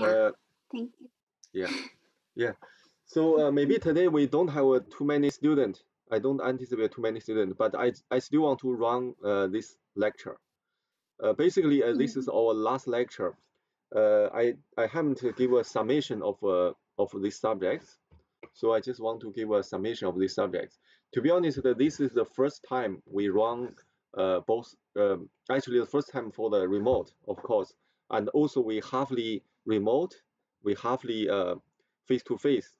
Yeah, thank you. Yeah. So maybe today we don't have too many students. I don't anticipate too many students, but I still want to run this lecture. Basically, this is our last lecture. I haven't give a summation of these subjects, so I just want to give a summation of these subjects. To be honest, this is the first time we run both. Actually, the first time for the remote, of course, and also we halfly remote, we halfly face to face.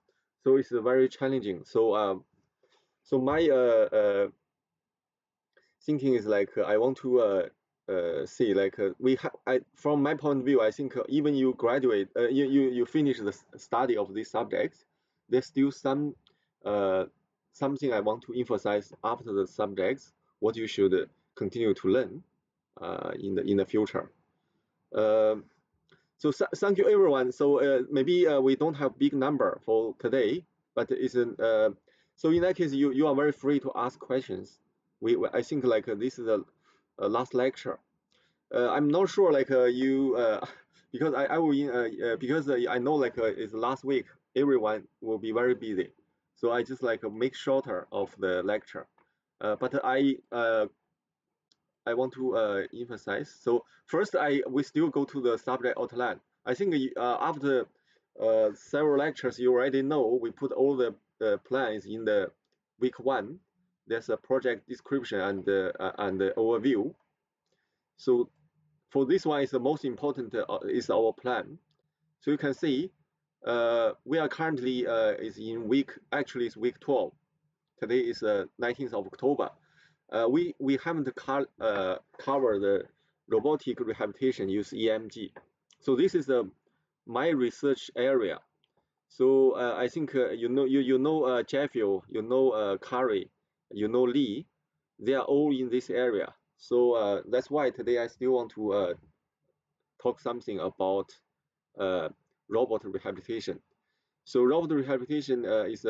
So it's very challenging. So my thinking is like I want to see like we have from my point of view I think even you graduate you finish the study of these subjects, there's still some something I want to emphasize after the subjects what you should continue to learn in the future. So thank you everyone. So maybe we don't have big number for today, but it's so in that case you are very free to ask questions. I think like this is a last lecture. I'm not sure like you because I will because I know like it's last week everyone will be very busy, so I just like make shorter of the lecture. But I want to emphasize. So first, we still go to the subject outline. I think after several lectures, you already know we put all the plans in the week one. There's a project description and the overview. So for this one, is the most important is our plan. So you can see we are currently is in week actually it's week 12. Today is 19th of October. We haven't covered the robotic rehabilitation use EMG. So this is my research area. So I think you know Jeffrey, you know Kari, you know Lee, they are all in this area. So that's why today I still want to talk something about robot rehabilitation. So robot rehabilitation is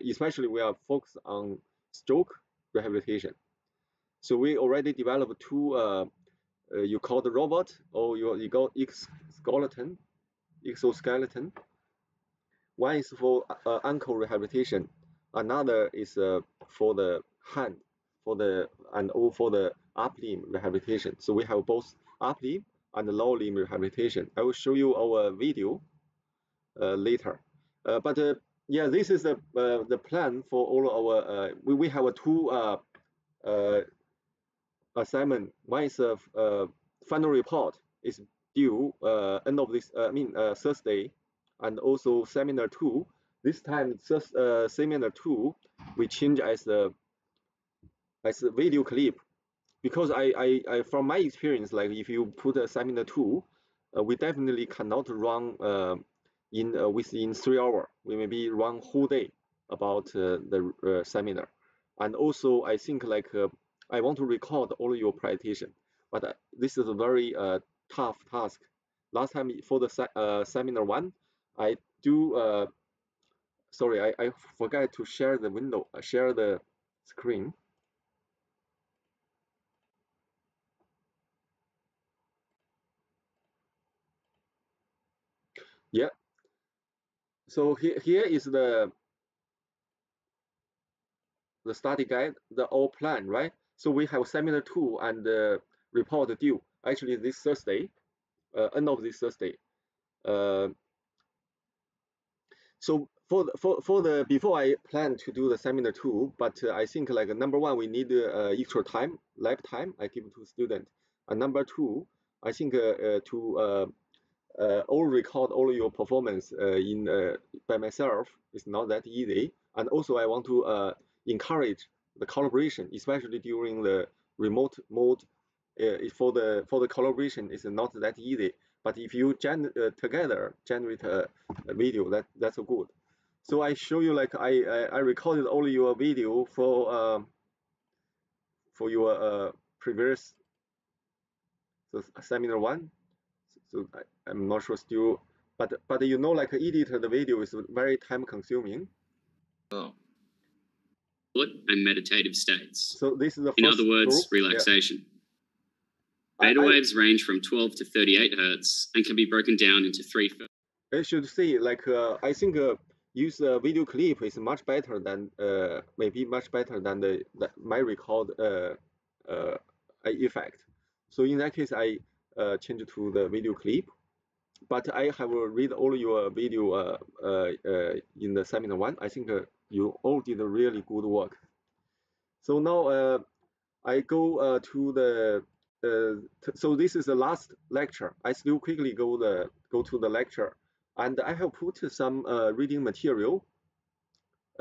especially we are focused on stroke rehabilitation. So we already developed two you call the robot or you got exoskeleton. One is for ankle rehabilitation, another is for the hand, for the up limb rehabilitation. So we have both up limb and lower limb rehabilitation. I will show you our video later. But yeah, this is the plan for all our. We have two assignment. One is a final report is due end of this. I mean Thursday, and also seminar 2. This time seminar 2 we change as a video clip because I from my experience like if you put a seminar 2, we definitely cannot run in within 3 hours. We maybe run whole day about the seminar, and also I think like I want to record all your presentation, but this is a very tough task. Last time for the seminar 1, I do sorry I forgot to share the window, share the screen. Yeah. So here is the study guide, the all plan, right? So we have seminar 2 and report due actually this Thursday, end of this Thursday. So for the before I plan to do the seminar 2, but I think like number one we need extra time, lab time I give to student, and number 2 I think to all record all your performance in by myself is not that easy, and also I want to encourage the collaboration, especially during the remote mode. For the collaboration is not that easy, but if you together generate a video, that's good. So I show you like I recorded all your video for your previous so seminar 1. So I'm not sure still, but you know like edit the video is very time consuming. Oh. And meditative states. So this is the in first other words, group. relaxation. Yeah. Beta waves range from 12 to 38 hertz and can be broken down into 3 I should say, like, I think use a video clip is much better than maybe much better than the my record effect. So in that case, I change to the video clip. But I have read all your video in the seminar one. I think you all did a really good work. So now I go to the so this is the last lecture. I still quickly go to the lecture, and I have put some reading material.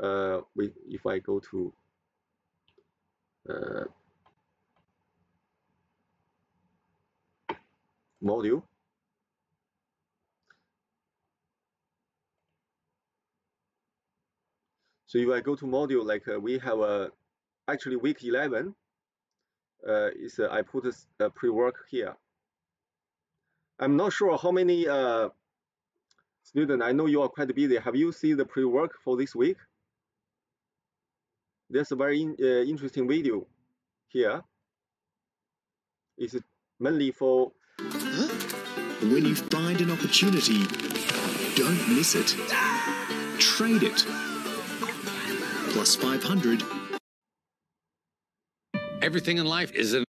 If I go to module. So if I go to module, like we have actually week 11 is I put a pre-work here. I'm not sure how many students, I know you are quite busy. Have you seen the pre-work for this week? There's a very interesting video here. It's mainly for... When you find an opportunity, don't miss it. Trade it. Plus 500. Everything in life is an...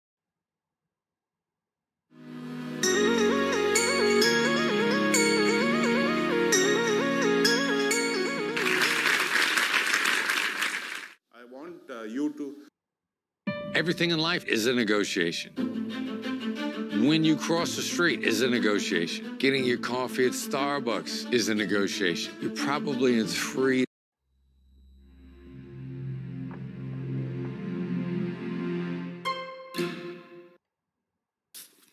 I want you to... Everything in life is a negotiation. When you cross the street is a negotiation. Getting your coffee at Starbucks is a negotiation. You're probably in 3...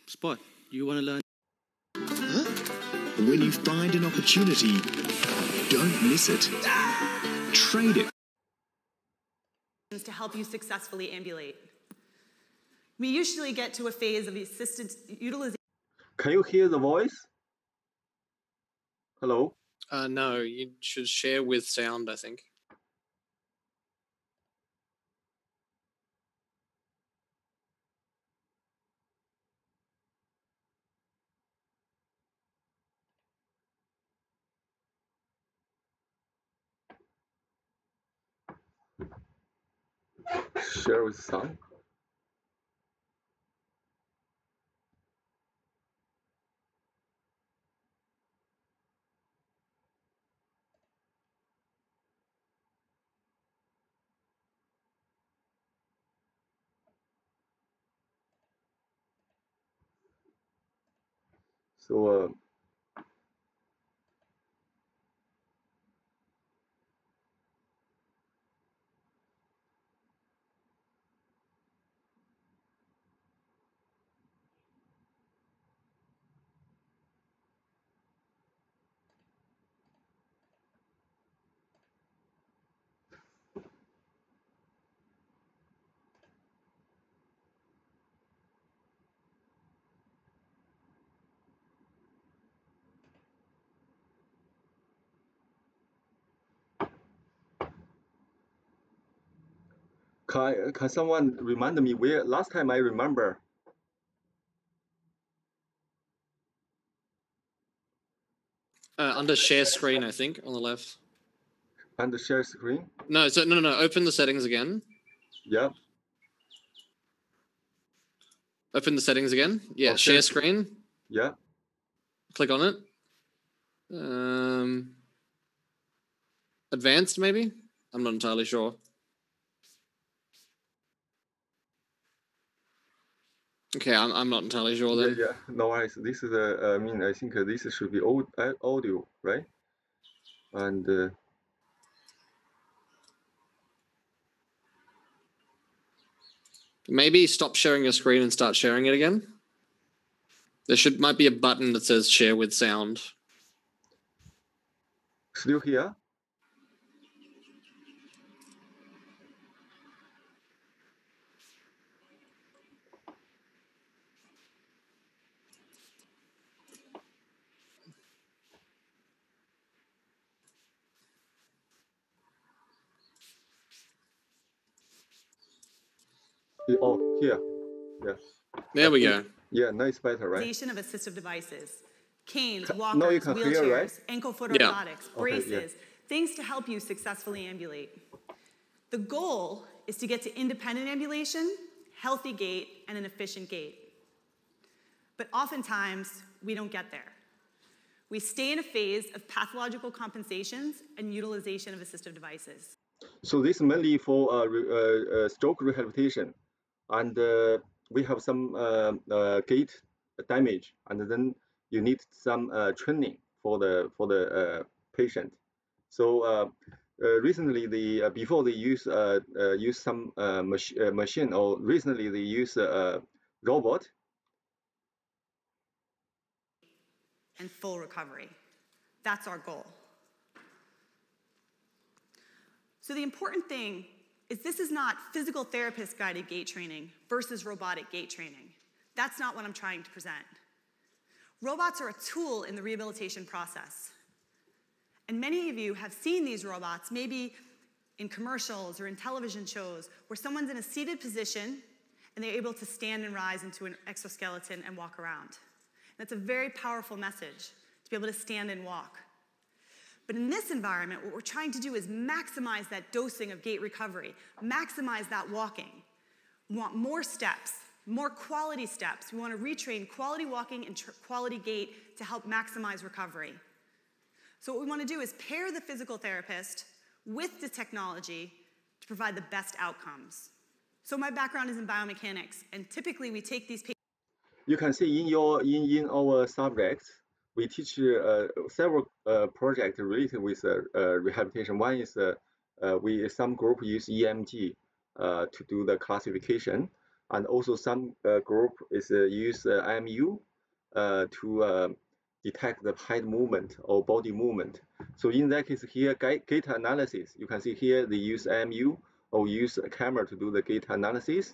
Spot, you want to learn? When you find an opportunity, don't miss it. Trade it. To help you successfully ambulate. We usually get to a phase of assisted utilization. Can you hear the voice? Hello? No, you should share with sound, I think. Share with sound. So can someone remind me where last time I remember? Under share screen, I think, on the left. Under share screen? No, so no. Open the settings again. Yeah. Open the settings again. Yeah, okay. Share screen. Yeah. Click on it. Advanced, maybe? I'm not entirely sure. Okay, I'm not entirely sure then. Yeah, no worries. This is I mean, I think this should be audio, right? And maybe stop sharing your screen and start sharing it again. There might be a button that says share with sound. Still here? Oh, here. Yeah. There we go. Yeah, nice, better, right? Of assistive devices. canes, Now walkers, you can wheelchairs, hear, right? ankle-foot Yeah. orthotics, Okay, yeah. braces, things to help you successfully ambulate. The goal is to get to independent ambulation, healthy gait, and an efficient gait. But oftentimes, we don't get there. We stay in a phase of pathological compensations and utilization of assistive devices. So this is mainly for stroke rehabilitation, and we have some gait damage, and then you need some training for the patient. So recently, before they use some machine, or recently they use a robot. And full recovery. That's our goal. So the important thing is this is not physical therapist guided gait training versus robotic gait training. That's not what I'm trying to present. Robots are a tool in the rehabilitation process. And many of you have seen these robots, maybe in commercials or in television shows, where someone's in a seated position and they're able to stand and rise into an exoskeleton and walk around. That's a very powerful message, to be able to stand and walk. But in this environment, what we're trying to do is maximize that dosing of gait recovery, maximize that walking. We want more steps, more quality steps. We want to retrain quality walking and quality gait to help maximize recovery. So what we want to do is pair the physical therapist with the technology to provide the best outcomes. So my background is in biomechanics, and typically we take these patients. You can see in our subjects, we teach several projects related with rehabilitation. One is some group use EMG to do the classification, and also some group is use IMU to detect the head movement or body movement. So in that case here, gait analysis, you can see here they use IMU or use a camera to do the gait analysis,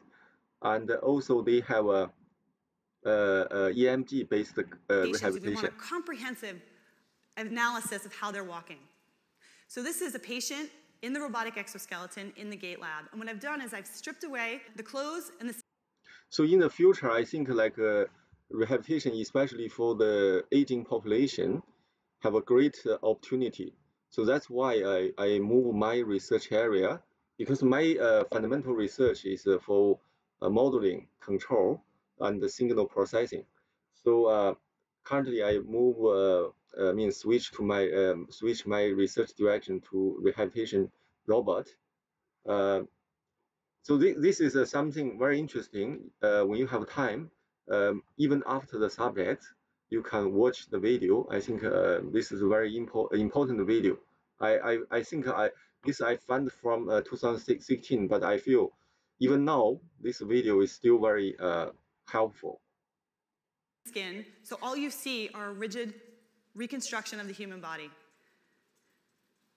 and also they have a EMG-based rehabilitation. We want a comprehensive analysis of how they're walking. So this is a patient in the robotic exoskeleton in the gait lab. And what I've done is I've stripped away the clothes and the... So in the future, I think like rehabilitation, especially for the aging population, have a great opportunity. So that's why I move my research area, because my fundamental research is for modeling, control, and the signal processing. So currently I move, switch my research direction to rehabilitation robot. So this is something very interesting. When you have time, even after the subject, you can watch the video. I think this is a very important video. I think this I found from 2016, but I feel even now this video is still very helpful. Skin, so all you see are a rigid reconstruction of the human body.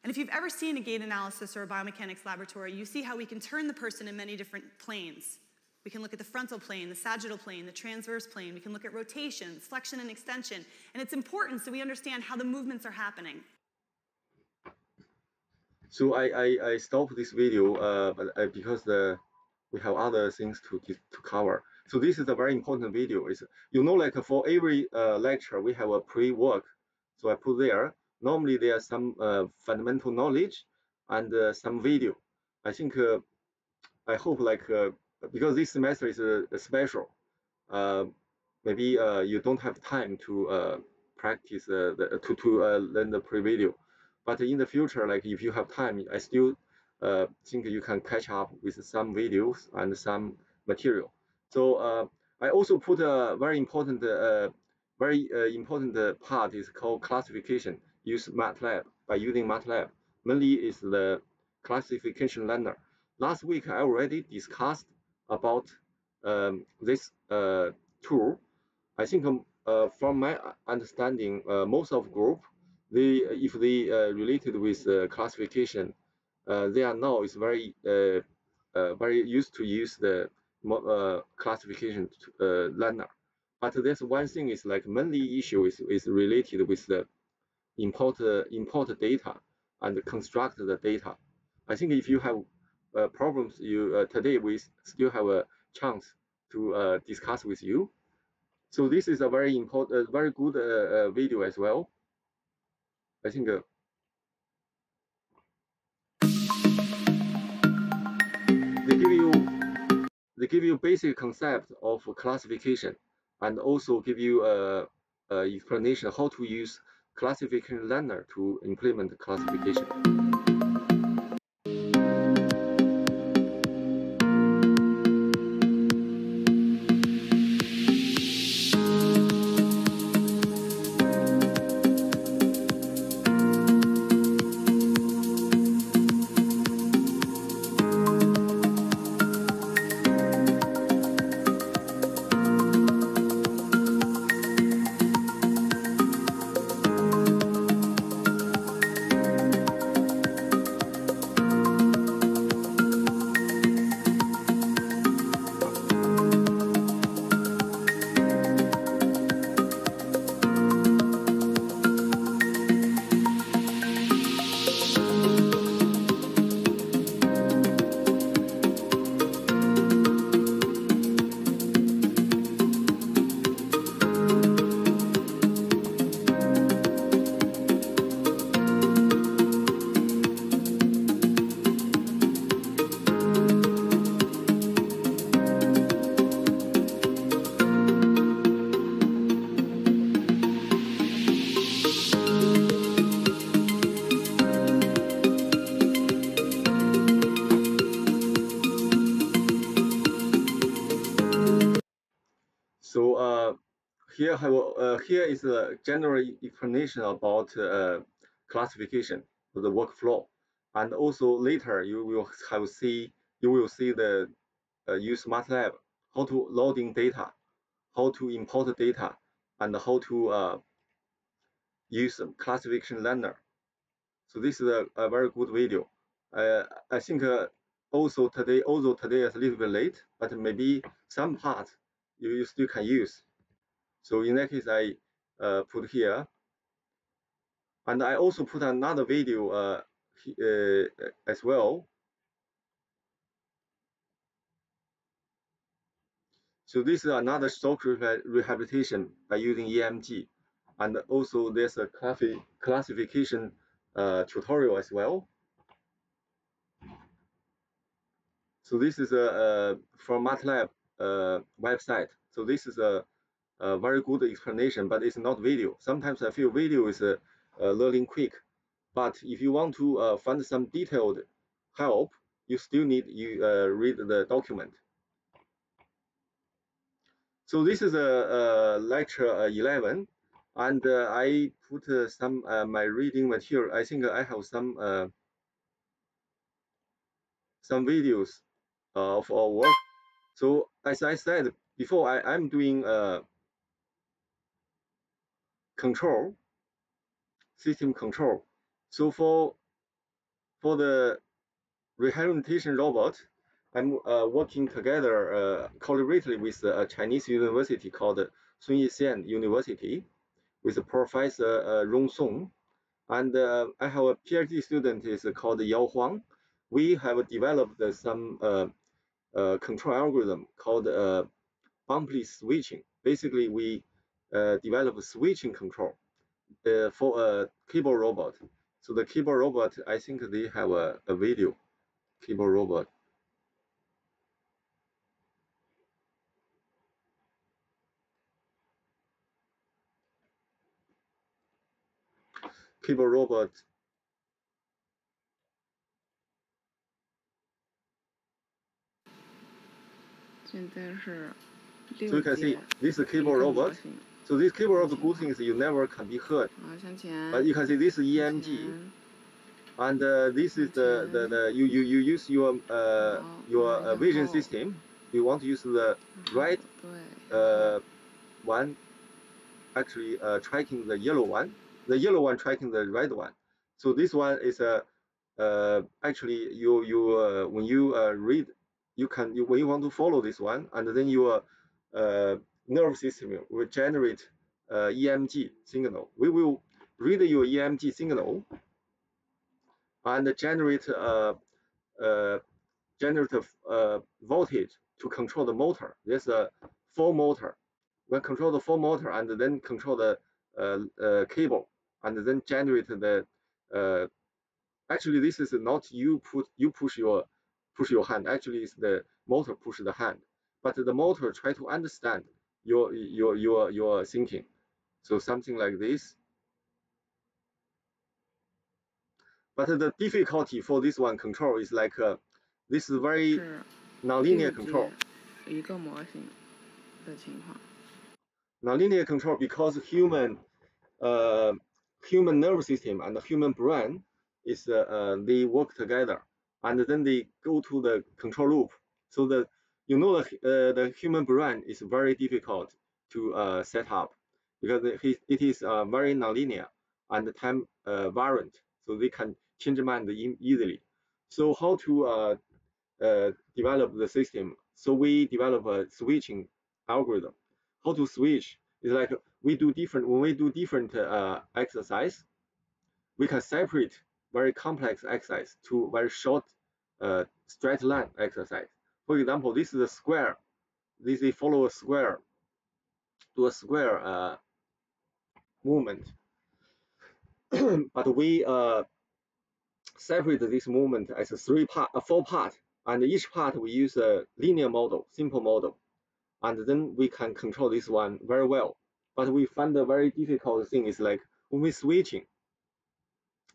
And if you've ever seen a gait analysis or a biomechanics laboratory, you see how we can turn the person in many different planes. We can look at the frontal plane, the sagittal plane, the transverse plane. We can look at rotations, flexion and extension. And it's important so we understand how the movements are happening. So I stopped this video because we have other things to cover. So this is a very important video. It's, like for every lecture, we have a pre-work. So I put there. Normally there's some fundamental knowledge and some video. I think, I hope because this semester is special, maybe you don't have time to practice learn the pre-video. But in the future, like if you have time, I still think you can catch up with some videos and some material. So I also put a very important part is called classification. Use MATLAB. By using MATLAB, mainly is the classification learner. Last week I already discussed about this tool. I think from my understanding, most of group, if they related with classification, they are now is very used to use the classification learner. But there's one thing is like mainly issue is related with the import data and construct the data. I think if you have problems, today we still have a chance to discuss with you. So this is a very important, very good video as well. I think they give you basic concept of classification, and also give you a explanation how to use classification learner to implement classification. So here is a general explanation about classification of the workflow, and also later you will see the use MATLAB, how to loading data, how to import data, and how to use classification learner. So this is a very good video. I think although today is a little bit late, but maybe some parts you still can use. So in that case, I put here, and I also put another video as well. So this is another stroke rehabilitation by using EMG, and also there's a classification tutorial as well. So this is from MATLAB website. So this is a very good explanation, but it's not video. Sometimes I feel video is learning quick, but if you want to find some detailed help, you still need read the document. So this is a lecture 11, and I put some my reading material. I think I have some videos of our work. So as I said before, I'm doing system control. So for the rehabilitation robot, I'm working together collaboratively with a Chinese university called Sun Yat-sen University, with Professor Rong Song, and I have a PhD student is called Yao Huang. We have developed some control algorithm called bumpy switching. Basically, we develop switching control for a keyboard robot. So the keyboard robot, I think they have a video. Keyboard robot. Keyboard robot. So you can see this is keyboard robot. So this keyboard robot good thing is you never can be hurt. But you can see this is EMG, and this is you use your vision system. You want to use the right one, actually tracking the yellow one. The yellow one tracking the red one. So this one is actually you when you read, when you want to follow this one, and then your nerve system will generate EMG signal. We will read your EMG signal and generate generative voltage to control the motor. There's a 4 motor. when control the full motor and then control the cable and then generate the actually this is not you push your hand, actually it's the motor push the hand, but the motor try to understand your thinking. So something like this. But the difficulty for this one control is like this is very nonlinear control. Nonlinear control because human nervous system and the human brain is they work together and then they go to the control loop. So the human brain is very difficult to set up because it is very nonlinear and time variant, so they can change mind easily. So how to develop the system? So we develop a switching algorithm. How to switch is like when we do different exercise, we can separate very complex exercise to very short straight line exercise. For example, this is a square. This is follow a square, do a square movement. But we separate this movement as a four part, and each part we use a linear model, simple model, and then we can control this one very well. But we find a very difficult thing is like when we switching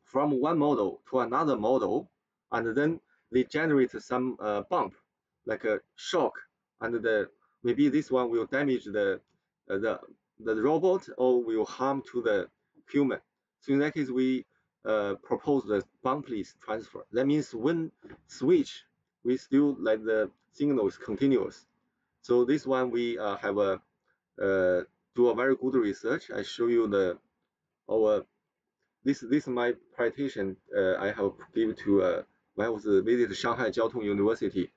from one model to another model, and then they generate some bump, like a shock, and maybe this one will damage the robot or will harm to the human. So in that case, we propose the bumpless transfer. That means when switch, we still like the signal is continuous. So this one we have a do a very good research. I show you our this is my presentation I have given to when I was visit Shanghai Jiao Tong University.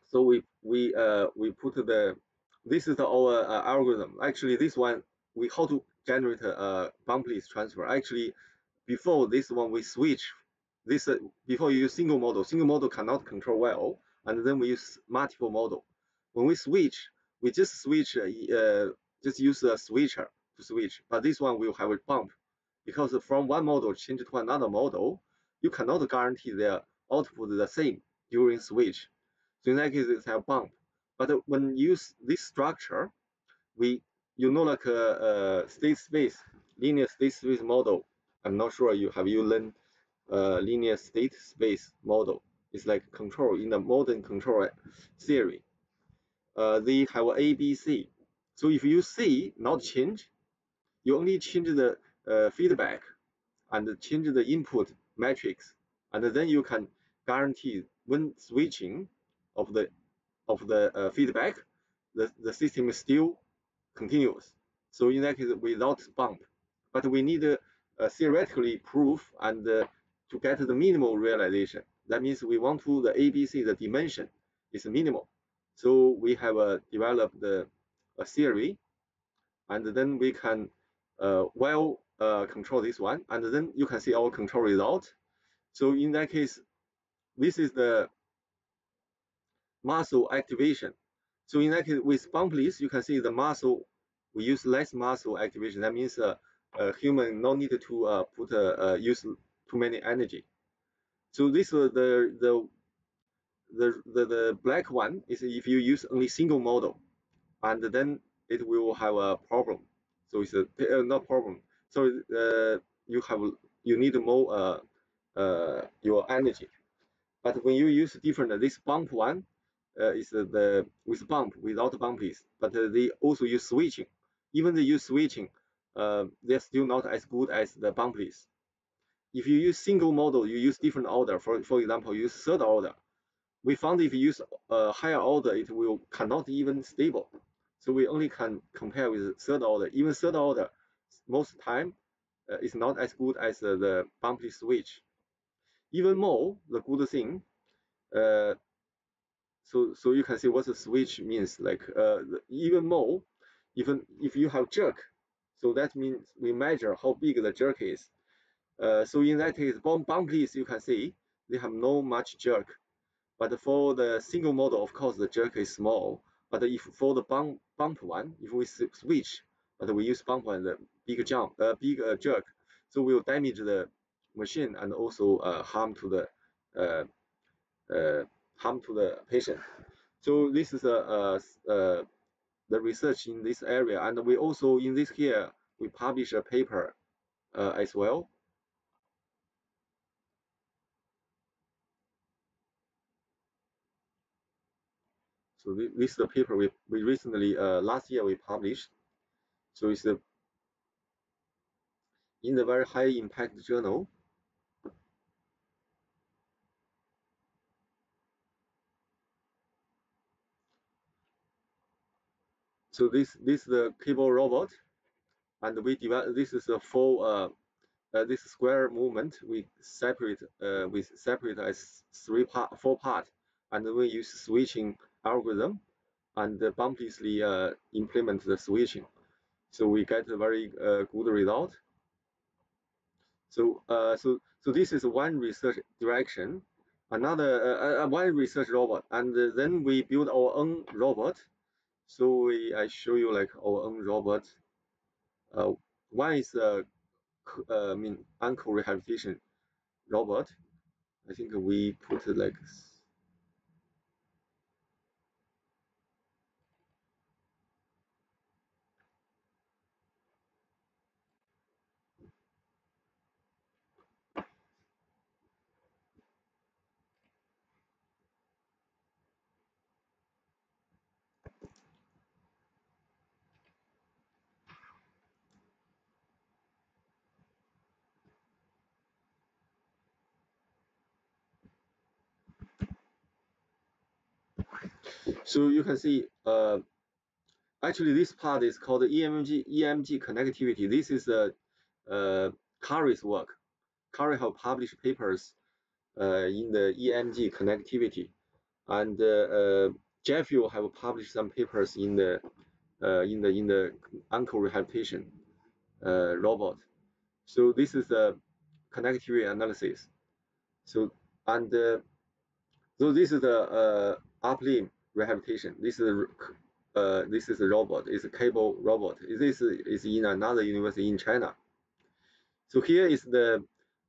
So we put this is our algorithm. Actually, this one how to generate a bumpless transfer. Actually, before this one we switch this before you use single model cannot control well, and then we use multiple model. When we switch, we just switch just use a switcher to switch, but this one will have a bump because from one model change to another model, you cannot guarantee their output the same during switch. So in that case, it's a bump. But when you use this structure, like a state space, linear state space model. I'm not sure you learned linear state space model. It's like control in the modern control theory. They have A, B, C. So if you C not change, you only change the feedback and change the input matrix, and then you can guarantee when switching of the feedback, the system is still continuous. So in that case, without bump, but we need theoretically proof and to get the minimal realization. That means we want to the ABC, the dimension is minimal. So we have developed a theory, and then we can control this one, and then you can see our control result. So in that case, this is the muscle activation. So in that case, with bumpless, you can see the muscle, we use less muscle activation. That means human no need to use too many energy. So this the black one is if you use only single model, and then it will have a problem. So it's not problem. So you need more your energy. But when you use different, this bump one is with bump without bumpless, but they also use switching. Even they use switching, they're still not as good as the bumpless. If you use single model, you use different order. For example, use third order. We found if you use a higher order, it will cannot even stable. So we only can compare with third order. Even third order, most time is not as good as the bumpless switch. Even more, the good thing. So you can see what the switch means. Like even more, even if you have jerk, so that means we measure how big the jerk is. So in that case, bumpless, you can see they have no much jerk. But for the single model, of course, the jerk is small. But if for the bump one, if we switch, but we use bump one, the big jump, big jerk, so we will damage the machine and also harm to the patient. So this is the research in this area, and we also in this here we publish a paper as well. So this is the paper we recently last year we published. So it's in the very high impact journal. So this is the cable robot, and we develop. This is a full this square movement. We separate as four parts, and we use switching algorithm, and bumpishly implement the switching. So we get a very good result. So this is one research direction. Another one research robot, and then we build our own robot. So I show you like our own robot. One is ankle rehabilitation robot. I think we put like. So you can see, actually this part is called EMG connectivity. This is Kari's work. Kari have published papers in the EMG connectivity, and Jeffrey have published some papers in the ankle rehabilitation robot. So this is a connectivity analysis. So so this is the up limb rehabilitation. This is a robot. It's a cable robot. This is in another university in China. So here is the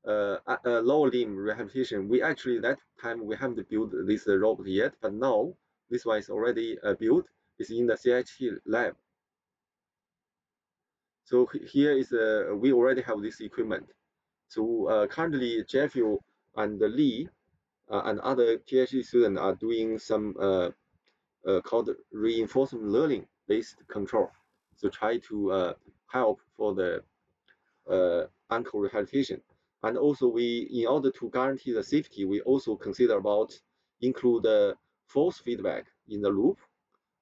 lower limb rehabilitation. We actually that time we haven't built this robot yet, but now this one is already built. It's in the CHT lab. So here is we already have this equipment. So currently Jeffrey and Lee and other PhD students are doing some called reinforcement learning based control. So try to help for the ankle rehabilitation. And also we, in order to guarantee the safety, we also consider about include the force feedback in the loop.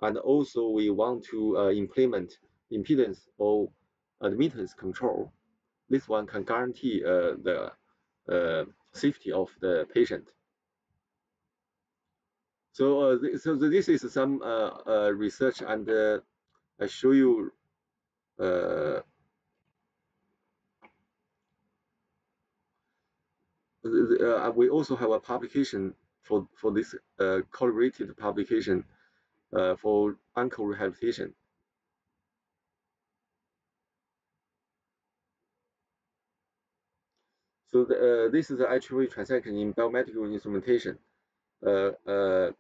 And also we want to implement impedance or admittance control. This one can guarantee the safety of the patient. So this is some research, and I show you. We also have a publication for this collaborated publication for ankle rehabilitation. So this is the actual transaction in biomedical instrumentation, biomedical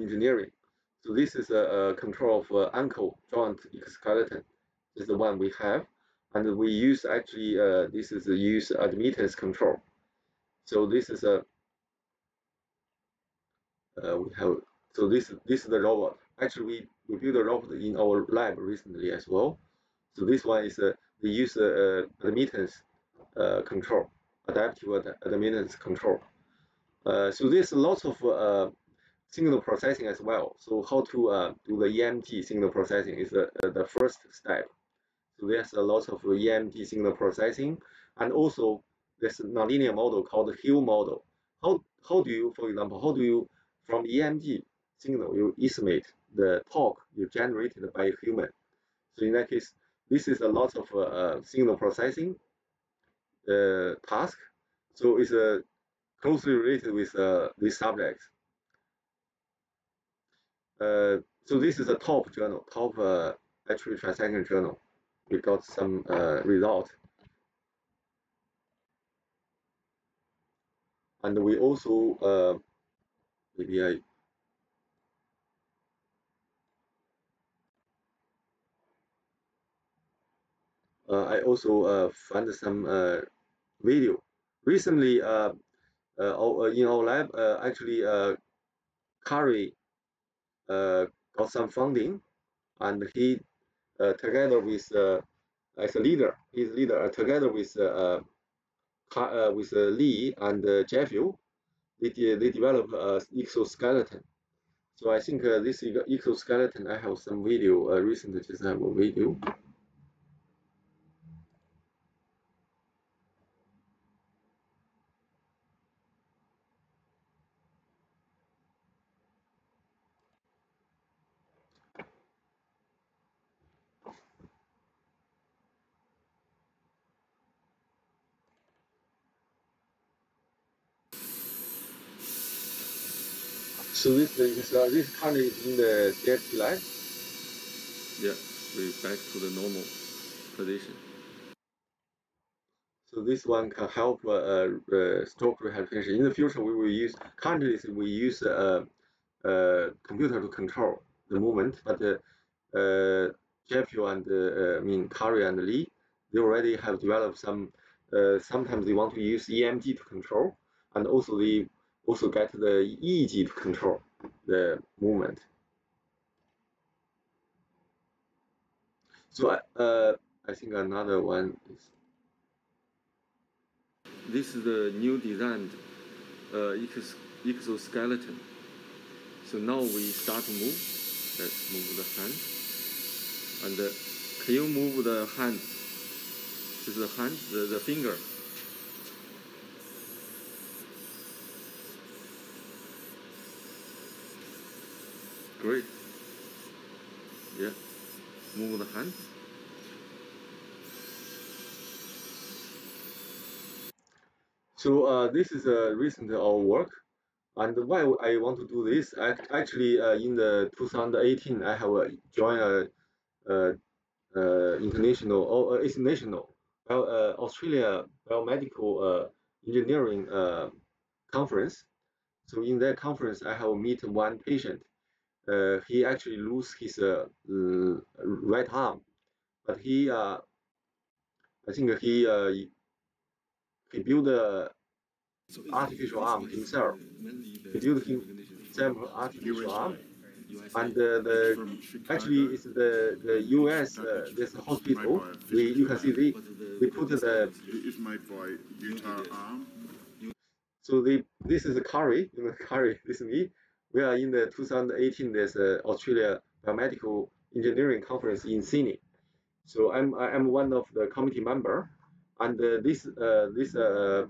engineering. So this is a control of ankle joint exoskeleton. This is the one we have, and we use actually this is use admittance control. So this is a we have. So this is the robot. Actually, we built a robot in our lab recently as well. So this one is we use admittance control, adaptive admittance control. So there's lots of signal processing as well. So how to do the EMG signal processing is the first step. So there's a lot of EMG signal processing, and also there's a nonlinear model called the Hill model. How do you, for example, how do you from EMG signal you estimate the torque you generated by a human? So in that case, this is a lot of signal processing. task. So it's closely related with this subject. So this is a top journal, top actually transaction journal. We got some result. And we also, maybe I also found some video. Recently, in our lab, actually, Kari got some funding, and he together with as a leader, his leader together with Lee and Jeffrey, they developed exoskeleton. So I think this exoskeleton, I have some video recently. Just have a video. So this currently is in the CXT line. Yeah, we're back to the normal position. So this one can help stroke rehabilitation. In the future, we will use currently we use computer to control the movement, but Jeffrey and I mean Kari and Lee, they already have developed some. Sometimes they want to use EMG to control, and also they also get the EEG to control the movement. So I think another one is. This is the new designed exoskeleton. So now we start to move. Let's move the hand. And can you move the hand? This is the hand, the finger. Great. Yeah. Move the hand. So this is a recent our work, and why I want to do this? Actually, in the 2018, I have joined a international or international Australia biomedical engineering conference. So in that conference, I have met one patient. He actually lose his right arm, but he I think he built a artificial arm himself. He built himself artificial arm, and actually it's the U.S. This hospital. You can see they put the. It's made by Utah Arm. So this is Kari, Kari. This is me. We are in the 2018. There's Australia Biomedical Engineering Conference in Sydney. So I'm one of the committee member. And this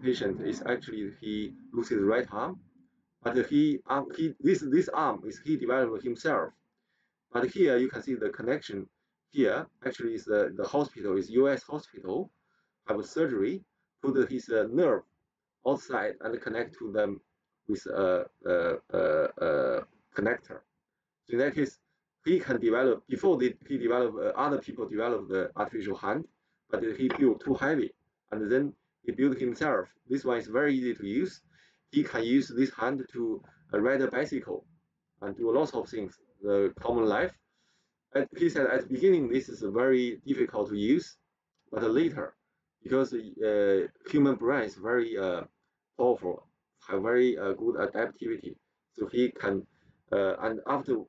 patient is actually he loses his right arm, but this arm is he developed himself. But here you can see the connection. Here actually is the hospital is U.S. hospital, have a surgery, put his nerve outside and connect to them with a connector. So in that case, he can develop before he developed other people developed the artificial hand, but he built too heavy. And then he built himself. This one is very easy to use. He can use this hand to ride a bicycle and do lots of things, the common life. And he said at the beginning, this is very difficult to use, but later, because human brain is very powerful, have very good adaptivity. So he can, and after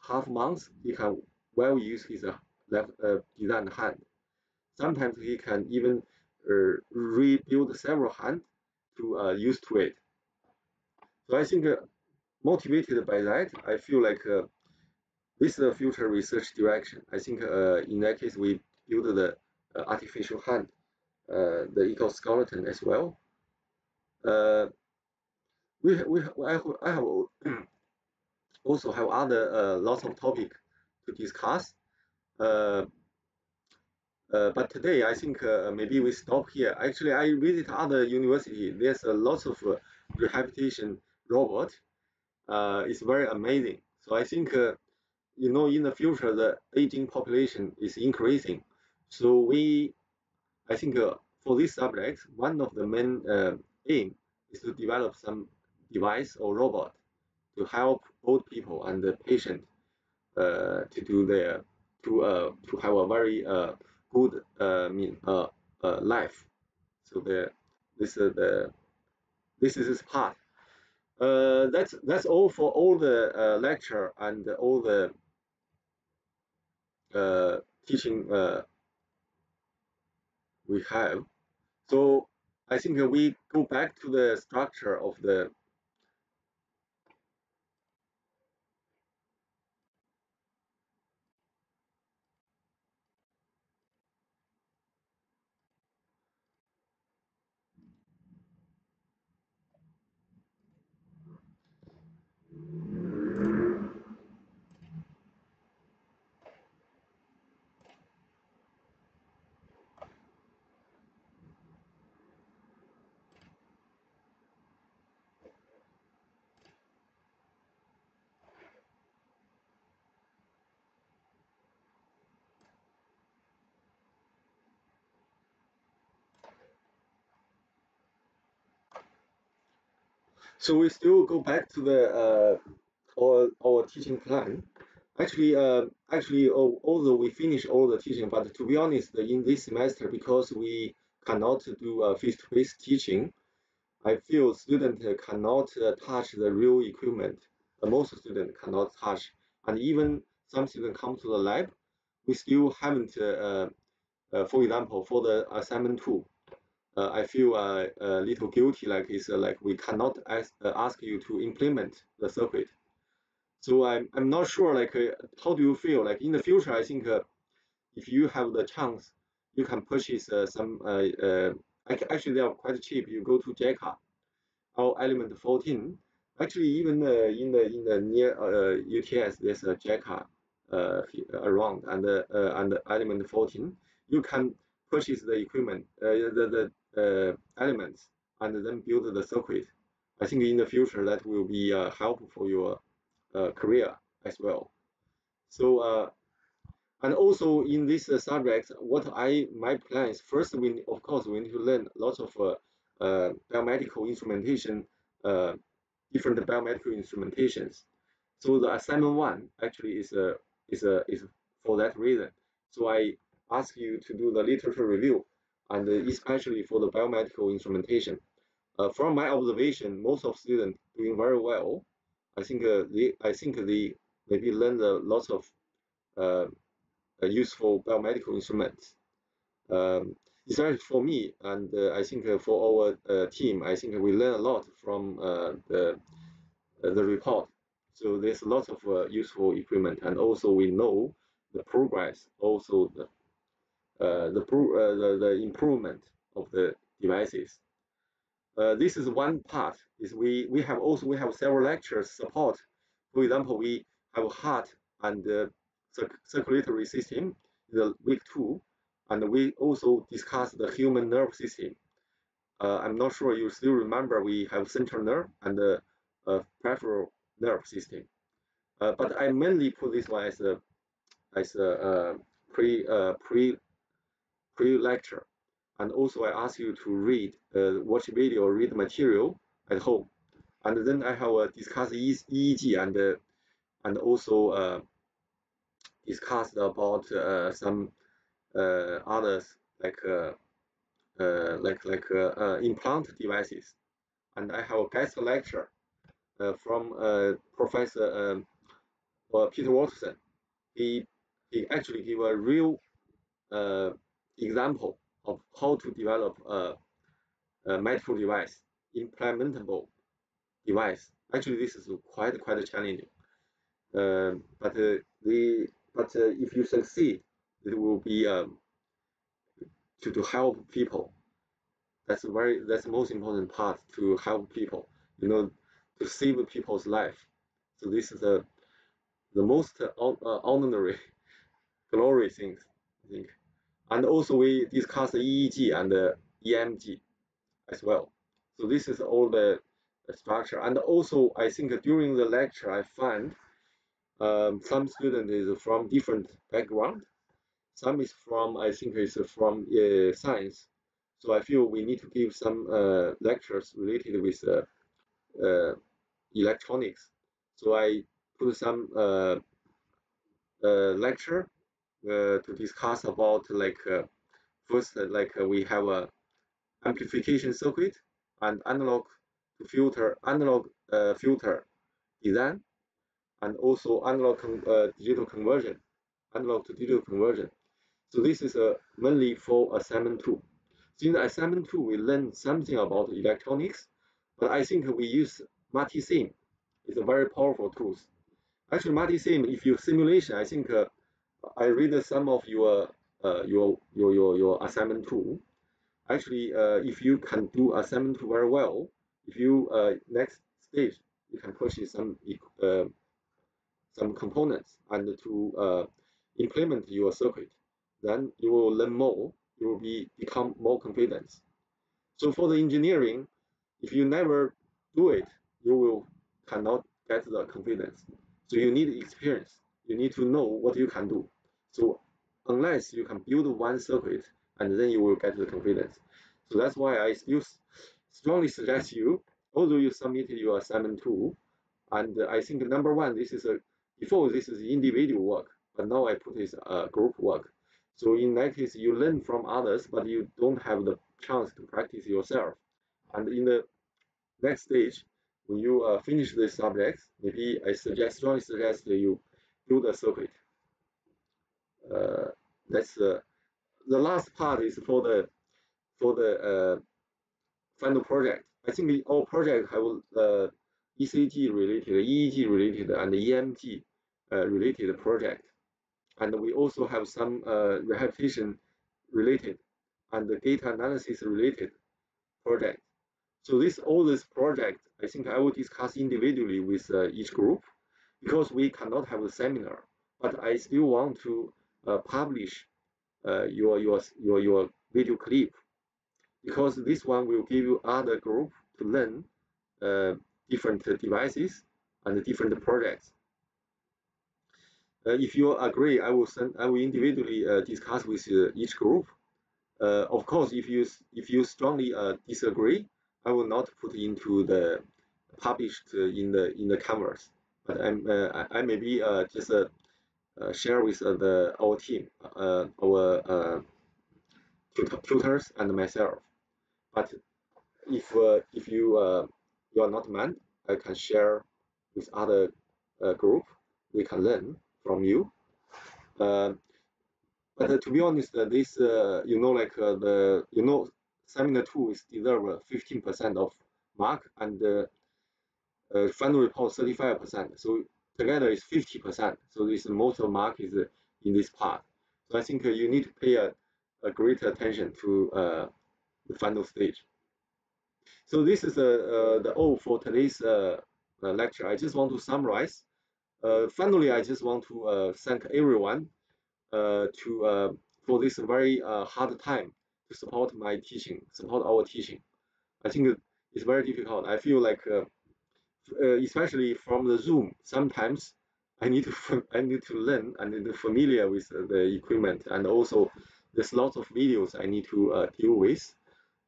half months, he can well use his left designed hand. Sometimes he can even rebuild several hands to use to it. So I think motivated by that, I feel like this is the future research direction. I think in that case, we build the artificial hand, the exoskeleton as well. I have also have other lots of topics to discuss. but today, I think maybe we stop here. Actually, I visit other university. There's a lot of rehabilitation robot. It's very amazing. So I think, in the future, the aging population is increasing. So I think for this subject, one of the main aim is to develop some device or robot to help old people and the patient to do to have a very good life. So this is this part. That's all for all the lecture and all the teaching we have. So I think we go back to the structure of the. So we still go back to the our teaching plan. Actually, although we finish all the teaching, but to be honest, in this semester, because we cannot do face-to-face teaching, I feel students cannot touch the real equipment. Most students cannot touch, and even some students come to the lab, we still haven't. For example, for the assignment 2, I feel a little guilty. Like we cannot ask you to implement the circuit. So I'm not sure. How do you feel? Like in the future, I think if you have the chance, you can purchase some. Actually, they are quite cheap. You go to JECA or Element 14. Actually, even in the near UTS, there's a JECA around, and Element 14. You can purchase the equipment, the elements, and then build the circuit. I think in the future that will be helpful for your career as well. So and also in this subject, my plan is first of course we need to learn lots of biomedical instrumentation, different biomedical instrumentations. So the assignment 1 actually is for that reason. So I ask you to do the literature review, and especially for the biomedical instrumentation. From my observation, most of students doing very well. I think they maybe learn lots of useful biomedical instruments. Especially for me, and I think for our team, I think we learn a lot from the report. So there's lots of useful equipment, and also we know the progress, also the improvement of the devices. This is one part. Is we have several lectures support. For example, we have heart and circulatory system in the week 2, and we also discuss the human nerve system. I'm not sure you still remember we have central nerve and the peripheral nerve system. But I mainly put this one as a pre lecture. And also I ask you to read, watch video, read material at home. And then I have discussed EEG and also discussed about some others like implant devices. And I have a guest lecture from Professor Peter Watson. He actually gave a real example of how to develop a medical device, implementable device. Actually, this is quite challenging. But if you succeed, it will be to help people. That's the most important part, to help people. To save people's life. So this is the most honorary, glory things, I think. And also we discussed EEG and EMG as well. So this is all the structure. And also I think during the lecture I find some student is from different background. Some is from, I think is from science. So I feel we need to give some lectures related with electronics. So I put some lecture to discuss about like first we have a amplification circuit and analog filter design, and also analog digital conversion, analog to digital conversion. So this is mainly for assignment 2. So in assignment 2, we learn something about electronics, but I think we use multi-sim. It's a very powerful tool. Actually, multi-sim, if you simulation, I think I read some of your assignment 2. Actually, if you can do assignment 2 very well, if you next stage you can purchase some components and to implement your circuit, then you will learn more. You will become more confident. So for the engineering, if you never do it, you cannot get the confidence. So you need experience. You need to know what you can do. So unless you can build one circuit, and then you will get the confidence. So that's why I still strongly suggest you, although you submitted your assignment 2, and I think number 1, before this is individual work, but now I put this group work. So in that case, you learn from others, but you don't have the chance to practice yourself. And in the next stage, when you finish the subjects, maybe I strongly suggest that you build a circuit. That's the last part is for the final project. I think all projects have ECG related, EEG related, and EMG related project. And we also have some rehabilitation related and the data analysis related project. So all this project, I think I will discuss individually with each group, because we cannot have a seminar. But I still want to publish your video clip, because this one will give you other group to learn different devices and different projects. If you agree, I will individually discuss with each group. Of course, if you strongly disagree, I will not put into the published in the canvas. But I maybe just share with our team, our tutors and myself. But if you are not mad, I can share with other group. We can learn from you. But to be honest, this seminar 2 is deserve 15% of mark, and final report 35%. So together is 50%. So this most of mark is in this part. So I think you need to pay a great attention to the final stage. So this is the all for today's lecture. I just want to summarize. Finally, I just want to thank everyone for this very hard time to support my teaching, support our teaching. I think it's very difficult. I feel like, especially from the Zoom, sometimes I need to learn and be familiar with the equipment, and also there's lots of videos I need to deal with.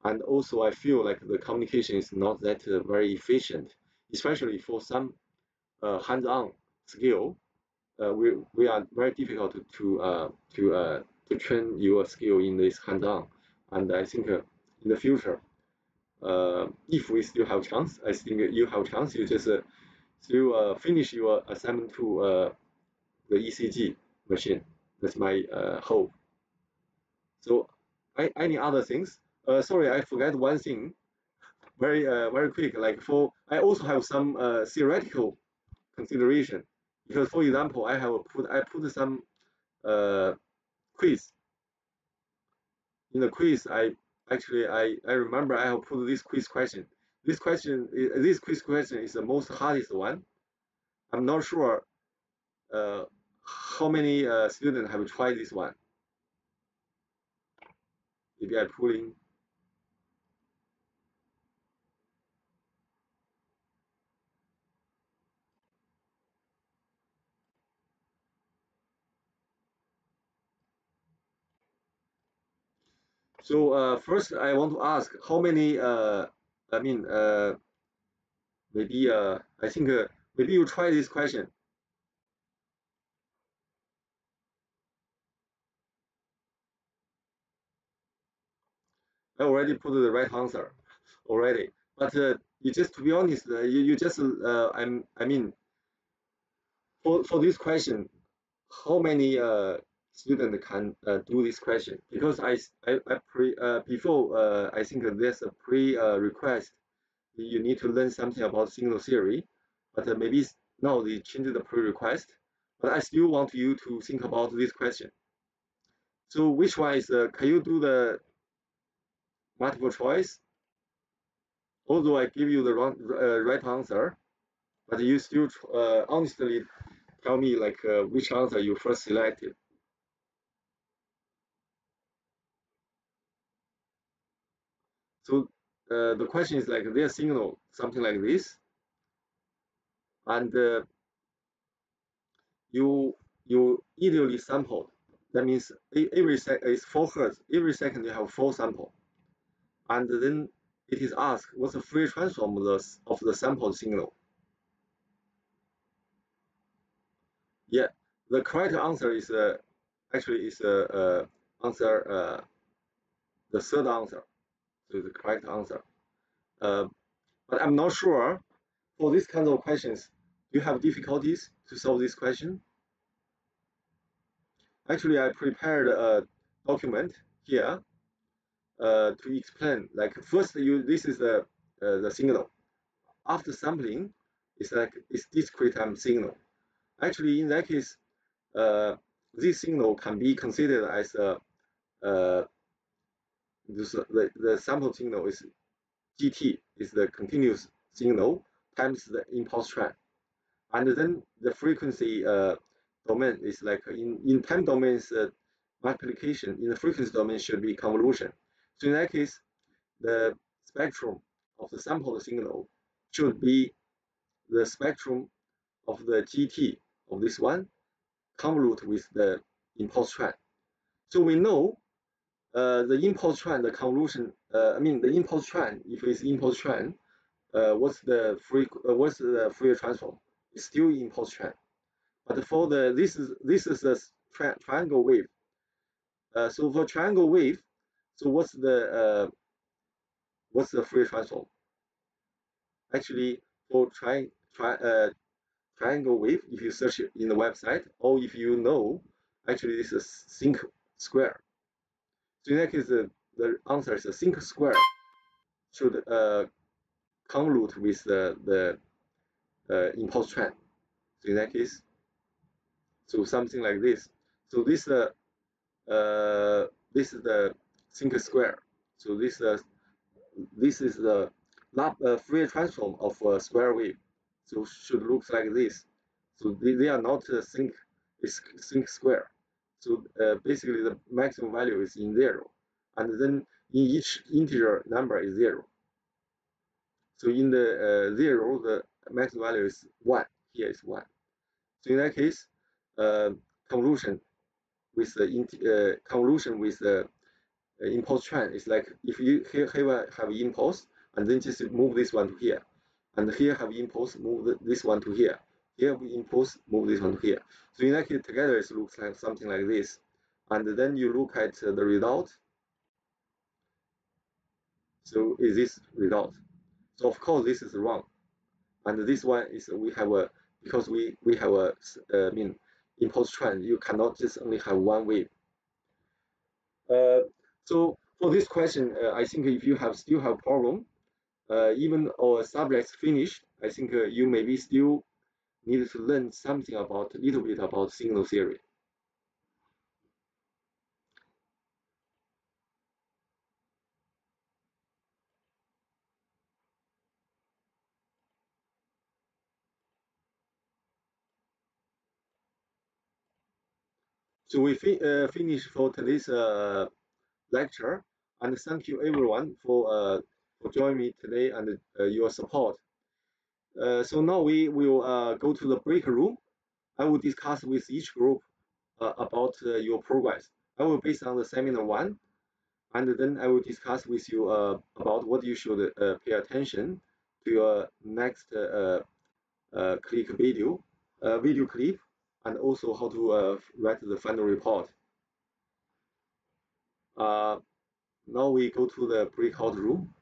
And also, I feel like the communication is not that very efficient, especially for some hands-on skill. We are very difficult to train your skill in this hands-on. And I think in the future, if we still have chance, I think you have chance. You just still finish your assignment to the ECG machine. That's my hope. So, any other things? Sorry, I forgot one thing. Very quick. I also have some theoretical consideration, because for example, I put some quiz. In the quiz, I remember I have put this quiz question. This quiz question is the most hardest one. I'm not sure how many students have tried this one. Maybe I pull in. So first, I want to ask how many. I mean, maybe I think maybe you try this question. I already put the right answer already, but you just to be honest, you just I mean, for this question, how many student can do this question? Because before I think there's a request. You need to learn something about signal theory, but maybe now they changed the pre-request. But I still want you to think about this question. So which one is? Can you do the multiple choice? Although I give you the wrong, right answer, but you still honestly tell me like which answer you first selected. So the question is like their signal, something like this, and you ideally sampled. That means every second is 4 Hz. Every second you have 4 samples, and then it is asked what's the Fourier transform of the sampled signal. Yeah, the correct answer is actually is answer the third answer. So the correct answer. But I'm not sure for this kind of questions. Do you have difficulties to solve this question? Actually, I prepared a document here to explain. Like first, this is the signal. After sampling, it's discrete time signal. Actually, in that case, this signal can be considered as the sample signal is GT, is the continuous signal times the impulse trend, and then the frequency domain is like in time domains multiplication. In the frequency domain should be convolution. So in that case, the spectrum of the sampled signal should be the spectrum of the GT of this one convolute with the impulse trend. So we know the impulse trend, the convolution. I mean the impulse trend. If it's impulse trend, what's the Fourier transform? It's still impulse trend. But for the this is a triangle wave. So for triangle wave, so what's the Fourier transform? Actually, for triangle wave, if you search it in the website, or if you know, actually this is sinc square. So in that case, the answer is a sinc square should convolute with the impulse trend. So in that case, so something like this. So this is the sinc square. So this is the Fourier transform of a square wave. So should look like this. So they are not sinc, it's sinc square. So basically the maximum value is in 0, and then in each integer number is 0. So in the 0, the maximum value is 1. Here is 1. So in that case, convolution with the convolution with the impulse trend is like if you here have impulse and then just move this one to here, and here have impulse, move this one to here. Here we impulse, move this one to here. So in that case, together it looks like something like this. And then you look at the result. So is this result? So of course this is wrong. And this one is we have a because we have a I mean impulse trend. You cannot just only have one wave. So for this question, I think if you still have problem, even our subjects finished, I think you maybe still need to learn something about a little bit about signal theory. So we finish for today's lecture. And thank you everyone for joining me today and your support. So now we will go to the break room. I will discuss with each group about your progress. I will base on the seminar 1, and then I will discuss with you about what you should pay attention to your next click video clip, and also how to write the final report. Now we go to the breakout room.